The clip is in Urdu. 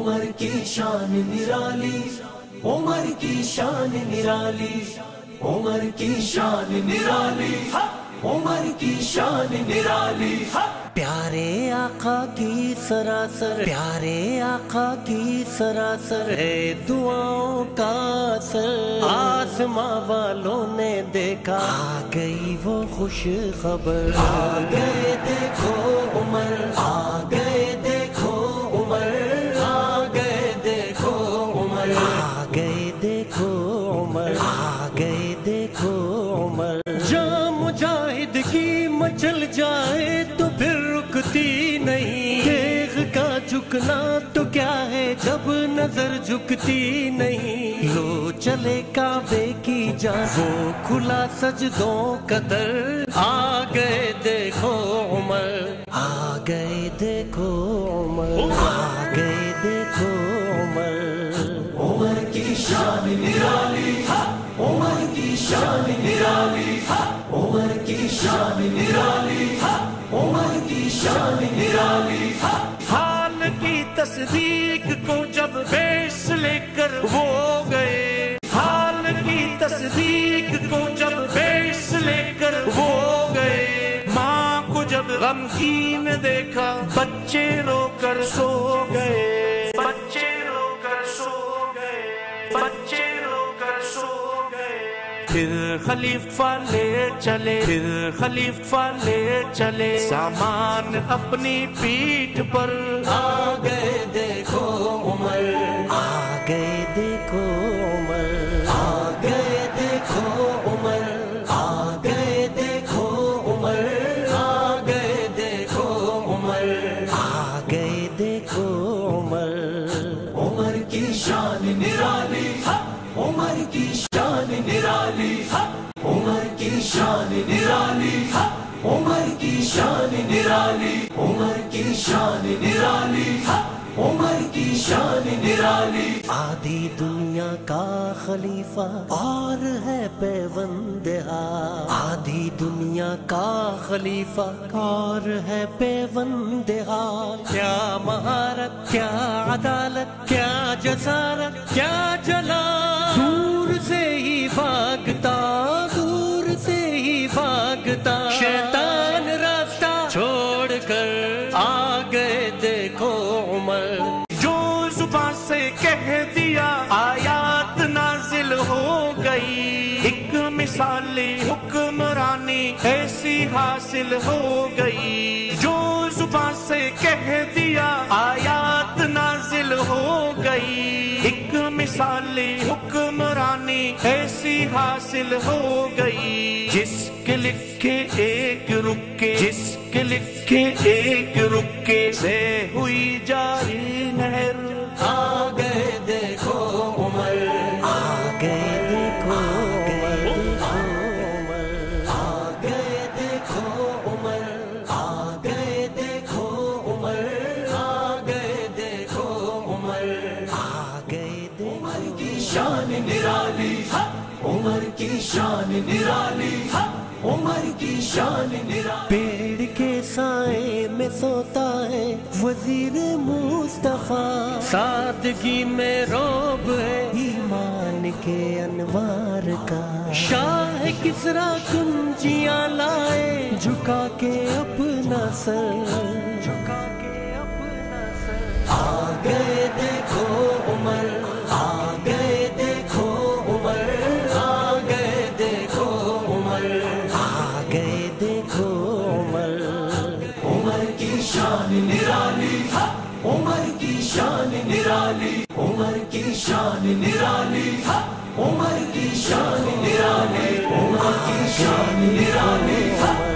عمر کی شان نرالی، عمر کی شان نرالی، عمر کی شان نرالی، عمر کی شان نرالی۔ پیارے آقا کی سراسر، پیارے آقا کی سراسر ہے دعاؤں کا اثر، آسماں والوں نے دیکھا آ گئی وہ خوش خبر، آ گئے دیکھو عمر، آ گئے دیکھو عمر، آ گئے دیکھو عمر، آ گئے دیکھو عمر، آ گئے دیکھو عمر۔ جان مجاہد کی مچل جائے تو پھر رکتی نہیں، دیکھ کا جھکنا تو کیا ہے جب نظر جھکتی نہیں، لو چلے کعبے کی جان وہ کھلا سجدوں کا در، آ گئے دیکھو عمر، آ گئے دیکھو عمر، آ گئے دیکھو عمر۔ عمر کی شان نرالی، عمر کی شان نرالی، عمر کی شان نرالی، عمر کی شان نرالی۔ حال کی تصدیق کو جب بیس لے کر وہ گئے، حال کی تصدیق کو جب بیس لے کر وہ گئے، ماں کو جب غمگین دیکھا بچے رو کر سو گئے، بچے رو کر سو گئے، بچے رو کر سو گئے۔ پھر خلیفہ لے چلے، پھر خلیفہ لے چلے سامان اپنی پیٹھ پر، آ گئے دیکھو عمر، آ گئے دیکھو عمر، آ گئے دیکھو عمر، آ گئے دیکھو عمر، آ گئے دیکھو عمر، آ گئے دیکھو عمر۔ عمر کی شان نرالی، عمر کی شان نرالی، عمر کی شان نرالی، عمر کی شان نرالی، عمر کی شان نرالی، عمر کی شان نرالی۔ آدھی دنیا کا خلیفہ اور ہے پیوندہ، آدھی دنیا کا خلیفہ اور ہے پیوندہ، کیا مہارت، کیا عدالت، کیا جسارت، کیا جلال، دور سے ہی بھاگتا، دور سے ہی بھاگتا، شیطان راستہ چھوڑ کر آ گئے دیکھو عمر، جو زبان سے کہہ دیا آیات نازل ہو گئی، ایک مثالی حکمرانی ایسی حاصل ہو گئی، جو زبان سے کہہ دیا آیات نازل ہو گئی، ایک مثالی حکمرانی ایسی حاصل ہو گئی، جس کے لکھے ایک رکے، جس کے لکھے ایک رکے سے ہوئی جاری نہر، آ گئے دیکھو عمر، آ گئے دیکھو عمر، آ گئے دیکھو عمر، آ گئے دیکھو عمر، آ گئے دیکھو عمر، آ گئے دیکھو عمر کی شان نرالی، عمر کی شان نرالی، عمر کی شان نرالی۔ پیڑ کے سائے میں سوتا ہے وزیر مصطفیٰ، سادگی میں روب ہے ایمان کے انوار کا، شاہ کسریٰ کنجیاں لائے جھکا کے اپنا سر، جھکا کے اپنا سر، آ گئے دیکھو عمر، آ گئے دیکھو عمر، آ گئے دیکھو عمر، آ گئے دیکھو عمر۔ عمر کی شان نرالی، عمر کی شان نرالی، عمر کی شان نرالی، عمر کی شان نرالی، عمر کی شان نرالی۔